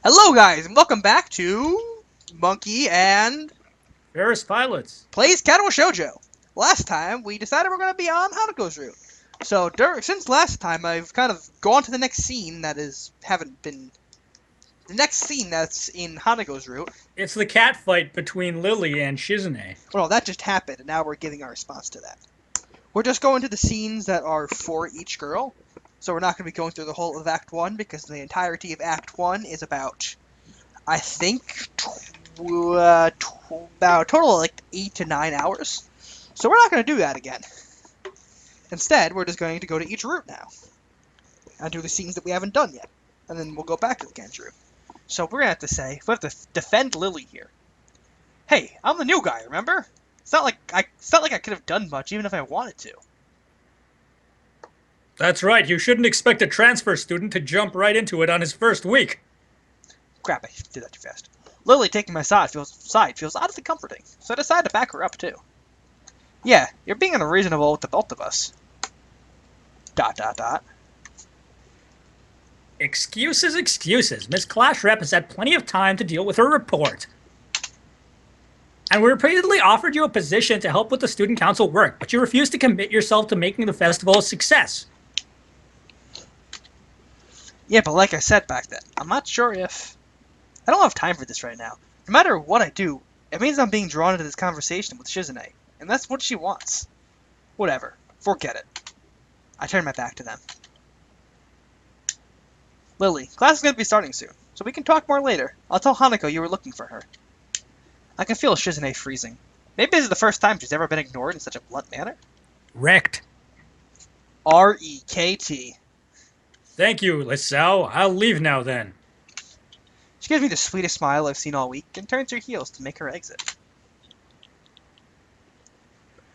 Hello, guys, and welcome back to Monkey and Ferris pilots. Plays Katawa Shoujo. Last time, we decided we're going to be on Hanako's route. So, since last time, I've kind of gone to the next scene the next scene that's in Hanako's route. It's the cat fight between Lily and Shizune. Well, that just happened, and now we're giving our response to that. We're just going to the scenes that are for each girl. So we're not going to be going through the whole of Act 1, because the entirety of Act 1 is about, I think, about a total of like 8 to 9 hours. So we're not going to do that again. Instead, we're just going to go to each route now. And do the scenes that we haven't done yet. And then we'll go back to the Gen's route. So we're going to have to say, we have to defend Lily here. Hey, I'm the new guy, remember? It's not like I could have done much, even if I wanted to. That's right, you shouldn't expect a transfer student to jump right into it on his first week. Crap, I did that too fast. Lily taking my side feels oddly comforting, so I decided to back her up too. Yeah, you're being unreasonable with the both of us. ... Excuses, excuses. Miss Clash Rep has had plenty of time to deal with her report. And we repeatedly offered you a position to help with the student council work, but you refused to commit yourself to making the festival a success. Yeah, but like I said back then, I'm not sure if... I don't have time for this right now. No matter what I do, it means I'm being drawn into this conversation with Shizune, and that's what she wants. Whatever. Forget it. I turn my back to them. Lily, class is going to be starting soon, so we can talk more later. I'll tell Hanako you were looking for her. I can feel Shizune freezing. Maybe this is the first time she's ever been ignored in such a blunt manner. Wrecked. R-E-K-T. Thank you, Lisao. I'll leave now then. She gives me the sweetest smile I've seen all week and turns her heels to make her exit.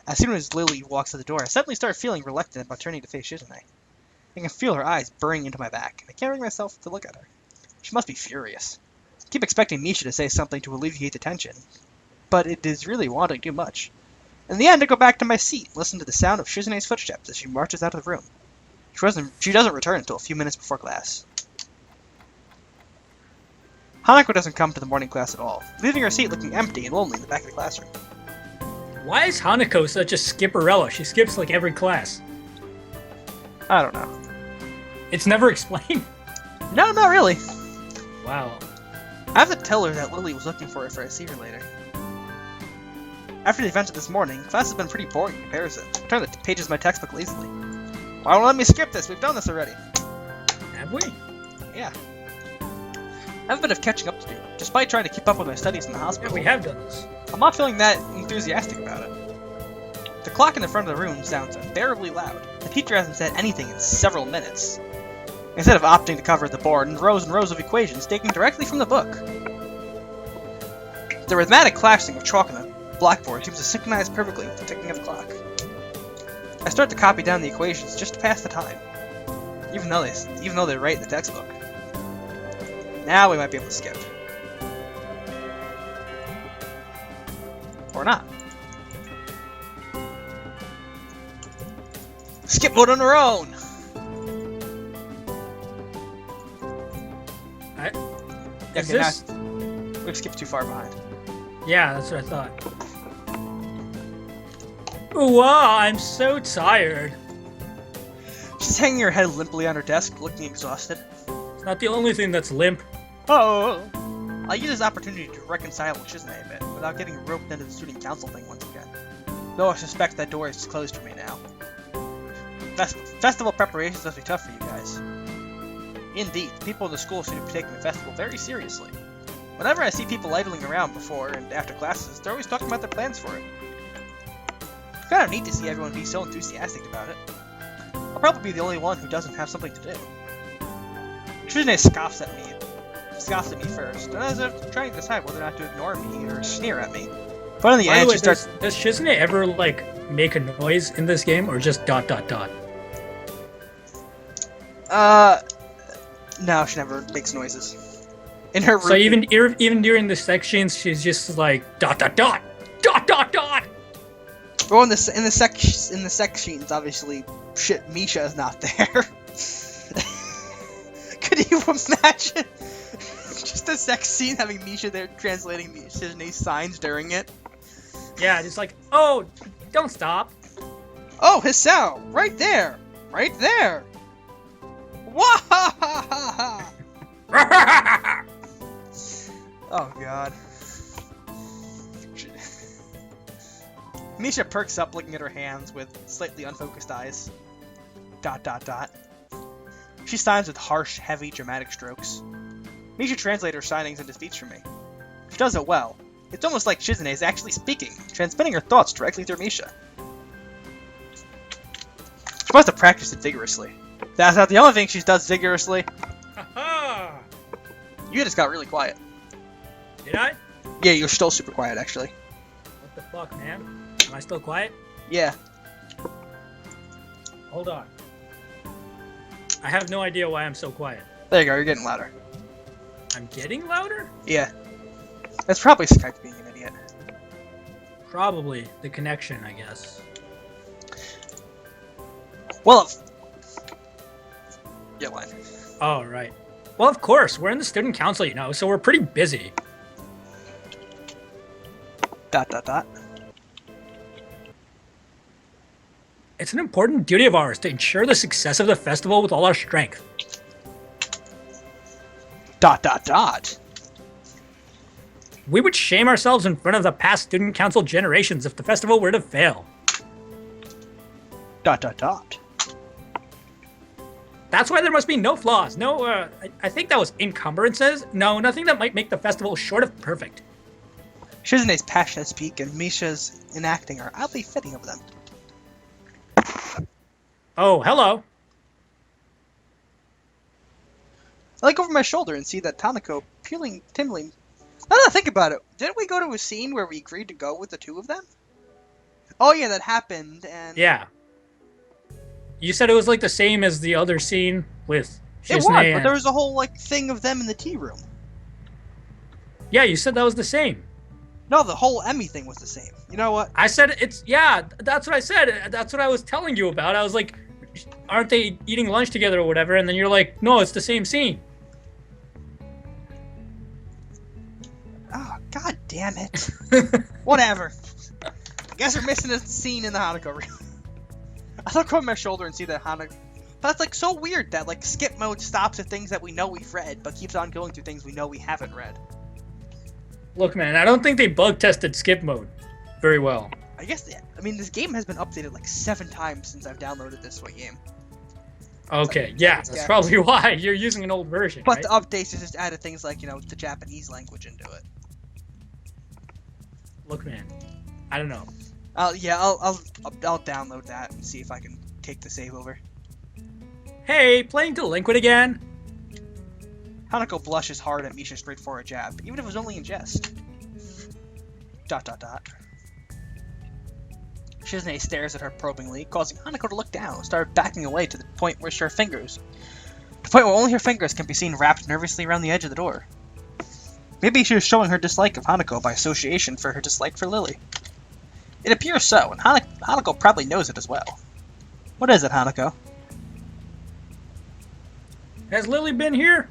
As soon as Lily walks to the door, I suddenly start feeling reluctant about turning to face Shizune. I can feel her eyes burning into my back, and I can't bring myself to look at her. She must be furious. I keep expecting Misha to say something to alleviate the tension, but it is really wanting too much. In the end, I go back to my seat and listen to the sound of Shizune's footsteps as she marches out of the room. She doesn't return until a few minutes before class. Hanako doesn't come to the morning class at all, leaving her seat looking empty and lonely in the back of the classroom. Why is Hanako such a skipperella? She skips like every class. I don't know. It's never explained. No, not really. Wow. I have to tell her that Lily was looking for her if I see her later. After the events of this morning, class has been pretty boring in comparison. I turn the pages of my textbook lazily. Why don't let me skip this? We've done this already. Have we? Yeah. I have a bit of catching up to do, despite trying to keep up with my studies in the hospital. Yeah, we have done this. I'm not feeling that enthusiastic about it. The clock in the front of the room sounds unbearably loud. The teacher hasn't said anything in several minutes. Instead of opting to cover the board in rows and rows of equations taken directly from the book. The rhythmic clashing of chalk on the blackboard seems to synchronize perfectly with the ticking of the clock. I start to copy down the equations just to pass the time, even though they write in the textbook. Now we might be able to skip. Or not. Skip mode on our own! Is this... We've skipped too far behind. Yeah, that's what I thought. Wow, I'm so tired. She's hanging her head limply on her desk, looking exhausted. It's not the only thing that's limp. Oh! I'll use this opportunity to reconcile with Shizune a bit, without getting roped into the student council thing once again. Though I suspect that door is closed for me now. Festival preparations must be tough for you guys. Indeed, the people in the school seem to be taking the festival very seriously. Whenever I see people idling around before and after classes, they're always talking about their plans for it. It's kind of neat to see everyone be so enthusiastic about it. I'll probably be the only one who doesn't have something to do. Shizune scoffs at me first, and as if trying to decide whether or not to ignore me or sneer at me. But in the end, she starts... Does Shizune ever, like, make a noise in this game, or just ... No, she never makes noises. In her room... So even during the sections, she's just like ... Well, in the sections, obviously, shit, Misha is not there. Could you imagine Just a sex scene having Misha there translating Shizune's signs during it. Yeah, just like, oh, don't stop. Oh, Hisao! Right there! Right there! Wahahaha! Oh god. Misha perks up looking at her hands with slightly unfocused eyes. ... She signs with harsh, heavy, dramatic strokes. Misha translates her signings into speech for me. She does it well. It's almost like Shizune is actually speaking, transmitting her thoughts directly through Misha. She must have practiced it vigorously. That's not the only thing she does vigorously. You just got really quiet. Did I? Yeah, you're still super quiet, actually. What the fuck, man? Am I still quiet? Yeah. Hold on. I have no idea why I'm so quiet. There you go, you're getting louder. I'm getting louder? Yeah. That's probably Skype being an idiot. Probably the connection, I guess. Well, yeah, line. Oh, right. Well, of course. We're in the student council, so we're pretty busy. ... It's an important duty of ours to ensure the success of the festival with all our strength. ... We would shame ourselves in front of the past student council generations if the festival were to fail. ... That's why there must be no flaws. No, I think that was encumbrances. No, nothing that might make the festival short of perfect. Shizune's passionate speak and Misha's enacting are oddly fitting of them. Oh, hello. I look over my shoulder and see that Hanako peeling timidly. Now that I think about it, didn't we go to a scene where we agreed to go with the two of them? Oh yeah, that happened, and... Yeah. You said it was like the same as the other scene with Shizune. It was, but there was a whole thing of them in the tea room. Yeah, you said that was the same. No, the whole Emmy thing was the same. You know what? I said that's what I said. That's what I was telling you about. I was like, aren't they eating lunch together or whatever? And then you're like, no, it's the same scene. Oh, god damn it. Whatever. I guess we're missing a scene in the Hanako reel. I look over my shoulder and see that Hanako... But it's so weird that skip mode stops at things that we know we've read, but keeps on going through things we know we haven't read. Look, man, I don't think they bug tested skip mode very well. I guess, this game has been updated 7 times since I've downloaded this game. Okay, yeah, that's probably why you're using an old version. But right? the updates just added things like, the Japanese language into it. Look, man, I don't know. I'll download that and see if I can take the save over. Hey, playing Delinquent again? Hanako blushes hard at Misha's straightforward jab, even if it was only in jest. ... Shizune stares at her probingly, causing Hanako to look down and start backing away to the point where only her fingers can be seen wrapped nervously around the edge of the door. Maybe she was showing her dislike of Hanako by association for her dislike for Lily. It appears so, and Hanako probably knows it as well. What is it, Hanako? Has Lily been here?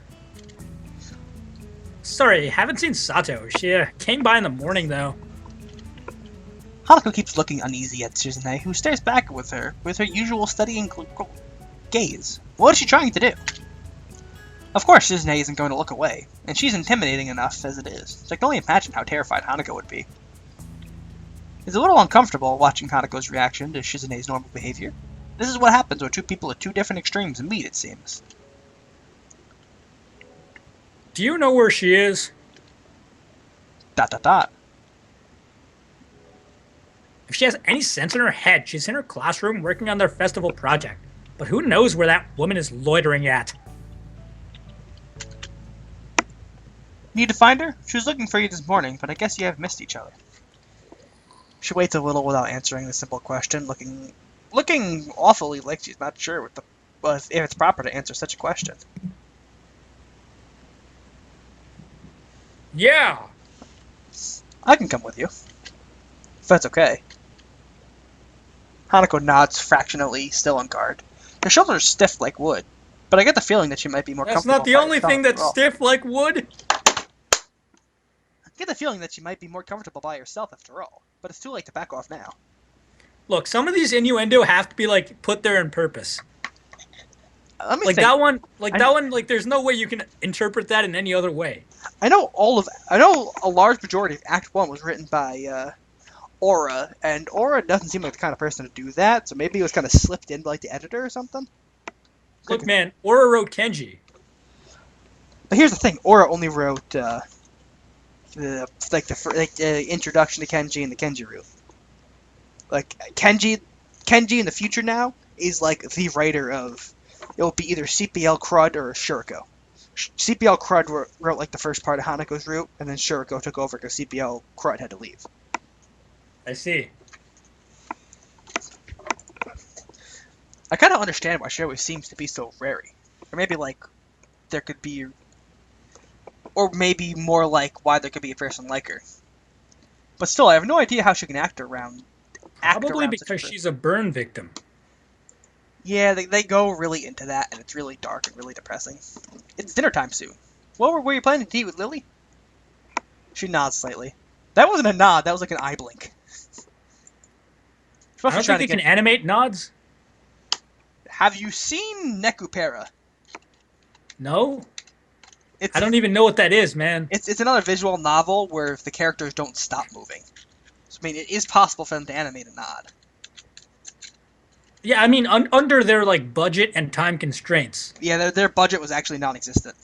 Sorry, haven't seen Sato. She came by in the morning, though. Hanako keeps looking uneasy at Shizune, who stares back with her usual steady and gaze. What is she trying to do? Of course, Shizune isn't going to look away, and she's intimidating enough as it is, so I can only imagine how terrified Hanako would be. It's a little uncomfortable watching Hanako's reaction to Shizune's normal behavior. This is what happens when two people at two different extremes meet, it seems. Do you know where she is? ... If she has any sense in her head, she's in her classroom working on their festival project. But who knows where that woman is loitering at? Need to find her? She was looking for you this morning, but I guess you have missed each other. She waits a little without answering the simple question, looking awfully like she's not sure if it's proper to answer such a question. Yeah! I can come with you. If that's okay. Hanako nods fractionally, still on guard. Her shoulders stiff like wood, but I get the feeling that she might be more That's comfortable. not the only thing that's stiff like wood. get the feeling that she might be more comfortable by herself after all, but it's too late to back off now. Look, some of these innuendo have to be like put there on purpose. Let me Like think. that one, like I, that one, like there's no way you can interpret that in any other way. I know a large majority of Act 1 was written by Aura, and Aura doesn't seem like the kind of person to do that, so maybe it was kind of slipped in by like the editor or something. Look, man, Aura wrote Kenji. But here's the thing: Aura only wrote the introduction to Kenji and the Kenji route. Like Kenji in the future now is like the writer of. It'll be either CPL Crud or Shuriko. CPL Crud wrote like the first part of Hanako's route, and then Shuriko took over because CPL Crud had to leave. I see. I kind of understand why she always seems to be so wary. Or maybe, like, there could be... Or maybe more like why there could be a person like her. But still, I have no idea how she can act around... Probably because she's a burn victim. Yeah, they go really into that, and it's really dark and really depressing. It's dinner time soon. What were you planning to eat with Lily? She nods slightly. That wasn't a nod, that was like an eye blink. I don't think they can animate nods. Have you seen Nekupera? No. I don't even know what that is, man. It's another visual novel where the characters don't stop moving. So, I mean, it is possible for them to animate a nod. Yeah, I mean, under their like budget and time constraints. Yeah, their budget was actually non-existent.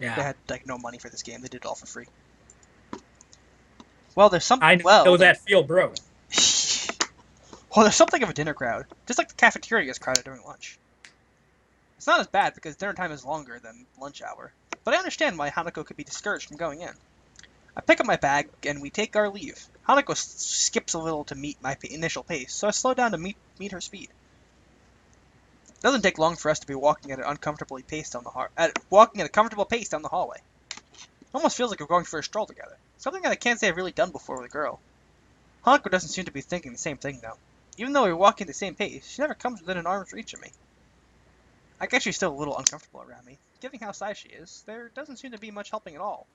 Yeah. They had like no money for this game. They did it all for free. Well, there's something. I know that feel, bro. Well, there's something of a dinner crowd, just like the cafeteria is crowded during lunch. It's not as bad because dinner time is longer than lunch hour, but I understand why Hanako could be discouraged from going in. I pick up my bag and we take our leave. Hanako skips a little to meet my initial pace, so I slow down to meet her speed. It doesn't take long for us to be walking at a comfortable pace down the hallway. It almost feels like we're going for a stroll together. Something that I can't say I've really done before with a girl. Hanako doesn't seem to be thinking the same thing though. Even though we're walking the same pace, she never comes within an arm's reach of me. I guess she's still a little uncomfortable around me. Given how shy she is, there doesn't seem to be much helping it at all,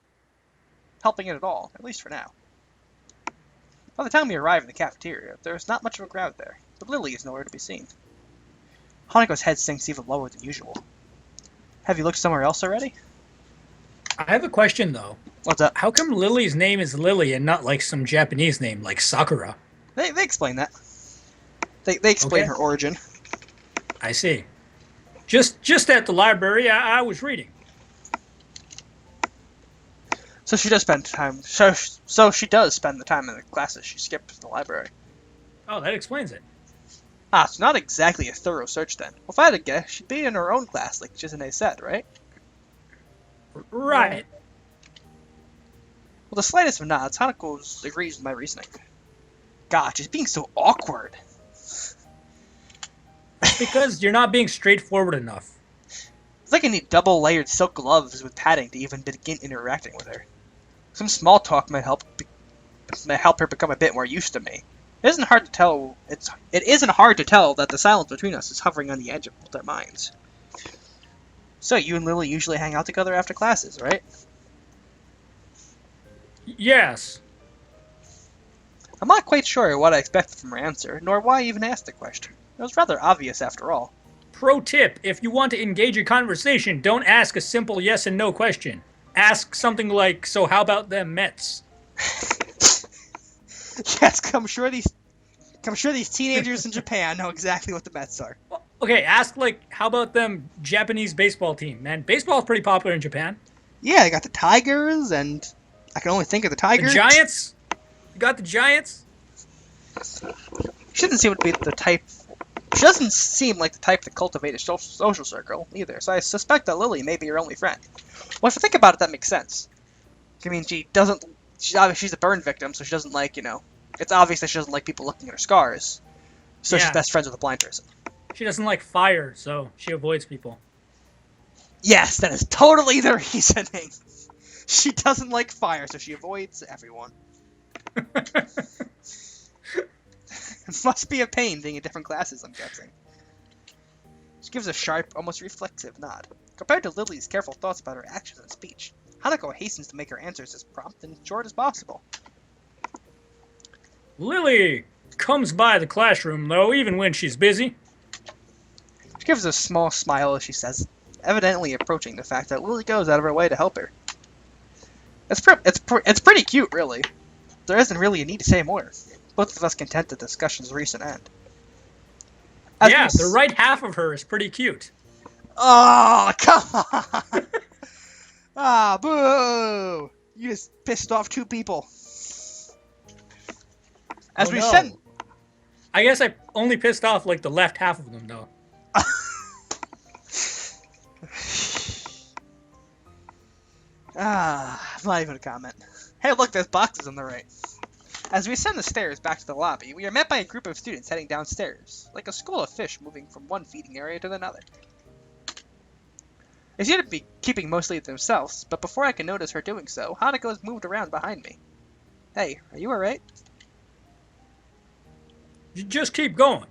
at least for now. By the time we arrive in the cafeteria, there's not much of a crowd there, but Lily is nowhere to be seen. Hanako's head sinks even lower than usual. Have you looked somewhere else already? I have a question, though. What's up? How come Lily's name is Lily and not like some Japanese name like Sakura? They explain that. They explain her origin. I see. Just at the library, I was reading. So she does spend time. So she does spend the time in the classes she skipped in the library. Oh, that explains it. Ah, it's not exactly a thorough search then. Well, if I had to guess, she'd be in her own class, like Chizune said, right? Right. Well, the slightest of nods, Hanako agrees with my reasoning. God, she's being so awkward. Because you're not being straightforward enough. It's like I need double-layered silk gloves with padding to even begin interacting with her. Some small talk might help her become a bit more used to me. It isn't hard to tell. It isn't hard to tell that the silence between us is hovering on the edge of both our minds. So you and Lily usually hang out together after classes, right? Yes. I'm not quite sure what I expected from her answer, nor why I even asked the question. It was rather obvious after all. Pro tip, if you want to engage a conversation, don't ask a simple yes and no question. Ask something like, so how about them Mets? Yes, I'm sure these teenagers in Japan know exactly what the Mets are. Okay, ask like, how about them Japanese baseball team? Man, baseball's pretty popular in Japan. Yeah, I got the Tigers, and I can only think of the Tigers. The Giants? You got the Giants? She doesn't seem to be the type. She doesn't seem like the type to cultivate a social circle either. So I suspect that Lily may be her only friend. Well, if you think about it, that makes sense. I mean, she doesn't. She's a burn victim, so she doesn't like, It's obvious that she doesn't like people looking at her scars. So she's best friends with a blind person. She doesn't like fire, so she avoids people. Yes, that is totally the reasoning. She doesn't like fire, so she avoids everyone. It must be a pain being in different classes, I'm guessing. She gives a sharp, almost reflexive nod. Compared to Lily's careful thoughts about her actions and speech, Hanako hastens to make her answers as prompt and short as possible. Lily comes by the classroom, though, even when she's busy. She gives a small smile as she says it, evidently approaching the fact that Lily goes out of her way to help her. It's pretty cute, really. There isn't really a need to say more. Both of us content that the discussion's recent end. The right half of her is pretty cute. Oh, come on! Ah, boo! You just pissed off 2 people. I guess I only pissed off, like, the left half of them, though. I'm not even gonna comment. Hey, look, there's boxes on the right. As we ascend the stairs back to the lobby, we are met by a group of students heading downstairs, like a school of fish moving from one feeding area to another. They seem to be keeping mostly to themselves, but before I can notice her doing so, Hanako has moved around behind me. Hey, are you alright? You just keep going.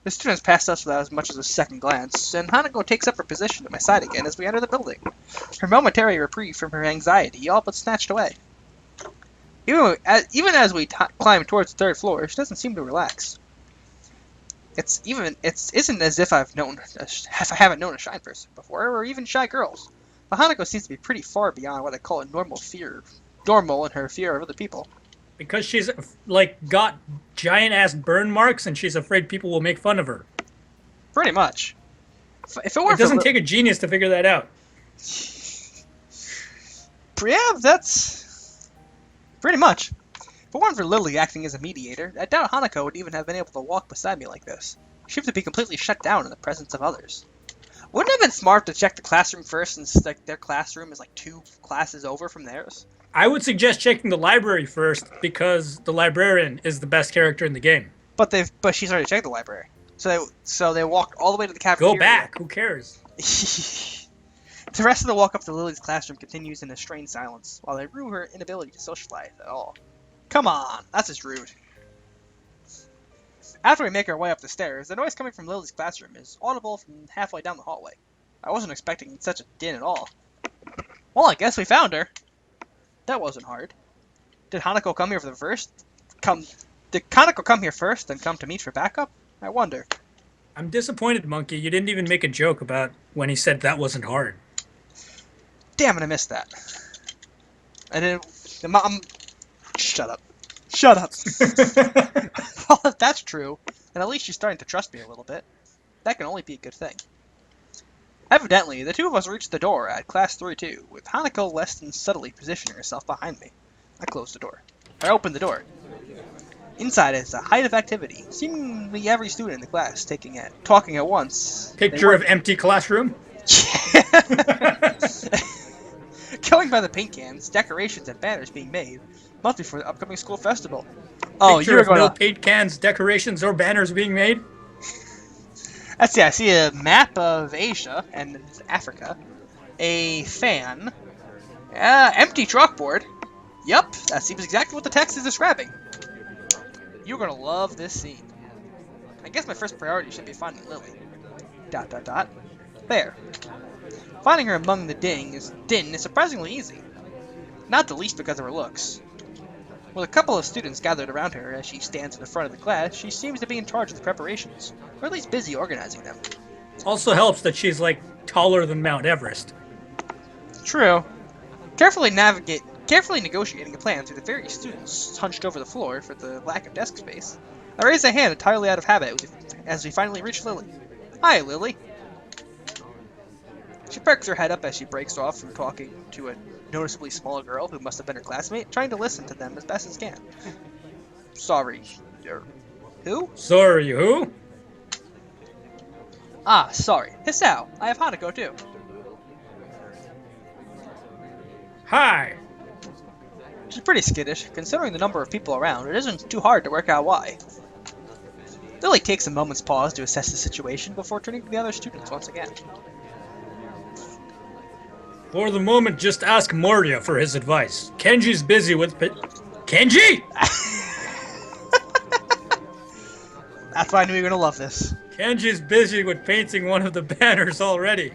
The students passed us without as much as a second glance, and Hanako takes up her position at my side again as we enter the building. Her momentary reprieve from her anxiety all but snatched away. Even as we climb towards the 3rd floor, she doesn't seem to relax. It isn't as if I haven't known a shy person before, or even shy girls. But Hanako seems to be pretty far beyond what I call a normal in her fear of other people. Because she's, like, got giant-ass burn marks and she's afraid people will make fun of her. Pretty much. If it doesn't take a genius to figure that out. Yeah, that's pretty much. If it weren't for Lily acting as a mediator, I doubt Hanako would even have been able to walk beside me like this. She seems to be completely shut down in the presence of others. Wouldn't it have been smart to check the classroom first, since their classroom is like 2 classes over from theirs? I would suggest checking the library first, because the librarian is the best character in the game. But she's already checked the library. So they walked all the way to the cafeteria. Go back. Who cares? The rest of the walk up to Lily's classroom continues in a strained silence, while they rue her inability to socialize at all. Come on, that's just rude. After we make our way up the stairs, the noise coming from Lily's classroom is audible from halfway down the hallway. I wasn't expecting such a din at all. Well, I guess we found her. That wasn't hard. Did Hanako come here for the first? Did Hanako come here first, then come to meet for backup? I wonder. I'm disappointed, Monkey. You didn't even make a joke about when he said that wasn't hard. Damn it, I missed that. I didn't... Shut up. Shut up. Well, if that's true, then at least she's starting to trust me a little bit. That can only be a good thing. Evidently, the 2 of us reached the door at Class 3-2, with Hanako less than subtly positioning herself behind me. I closed the door. I opened the door. Inside is a height of activity, seemingly every student in the class talking at once. Picture of empty classroom? Going by the paint cans, decorations and banners being made, must be for the upcoming school festival. Picture of no paint cans, decorations, or banners being made? Let's see, I see a map of Asia and Africa, a fan, empty chalkboard. Yup, that seems exactly what the text is describing. You're gonna love this scene. I guess my first priority should be finding Lily. ... There. Finding her among the din is surprisingly easy. Not the least because of her looks. With a couple of students gathered around her as she stands in the front of the class, she seems to be in charge of the preparations, or at least busy organizing them. Also helps that she's, like, taller than Mount Everest. True. Carefully negotiating a plan through the various students hunched over the floor for the lack of desk space, I raise a hand entirely out of habit as we finally reach Lily. Hi, Lily. She perks her head up as she breaks off from talking to a noticeably small girl who must have been her classmate, trying to listen to them as best as can. Sorry. Who? Sorry, who? Ah, sorry. Hisao. I have Hanako too. Hi. She's pretty skittish. Considering the number of people around, it isn't too hard to work out why. Lily takes a moment's pause to assess the situation before turning to the other students once again. For the moment, just ask Moria for his advice. Kenji's busy with... Kenji?! That's why I knew you were going to love this. Kenji's busy with painting one of the banners already.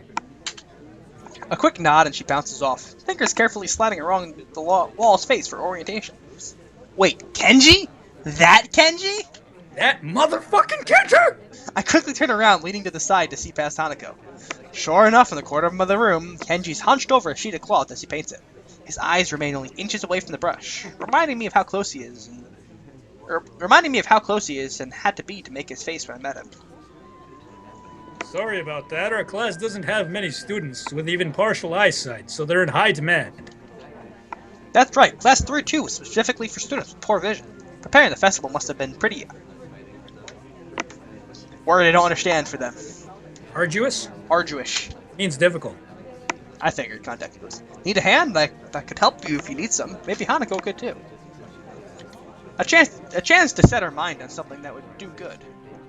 A quick nod and she bounces off, fingers carefully sliding along the wall's face for orientation. Wait, Kenji? That Kenji? That motherfucking Kenji! I quickly turn around, leaning to the side to see past Hanako. Sure enough, in the corner of the room, Kenji's hunched over a sheet of cloth as he paints it. His eyes remain only inches away from the brush, reminding me of how close he is and had to be to make his face when I met him. Sorry about that. Our class doesn't have many students with even partial eyesight, so they're in high demand. That's right, Class 3-2 was specifically for students with poor vision. Preparing the festival must have been pretty... word I don't understand for them. Arduous? Arduous. Means difficult. I figured contact us. Need a hand? That could help you if you need some. Maybe Hanako could too. A chance to set her mind on something that would do good.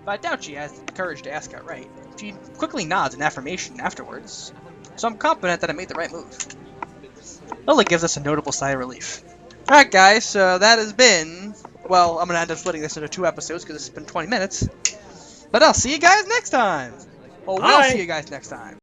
But I doubt she has the courage to ask outright. She quickly nods in affirmation afterwards, so I'm confident that I made the right move. Lily gives us a notable sigh of relief. Alright guys, so that has been... well, I'm going to end up splitting this into 2 episodes because it's been 20 minutes. But I'll see you guys next time! Well, we'll see you guys next time.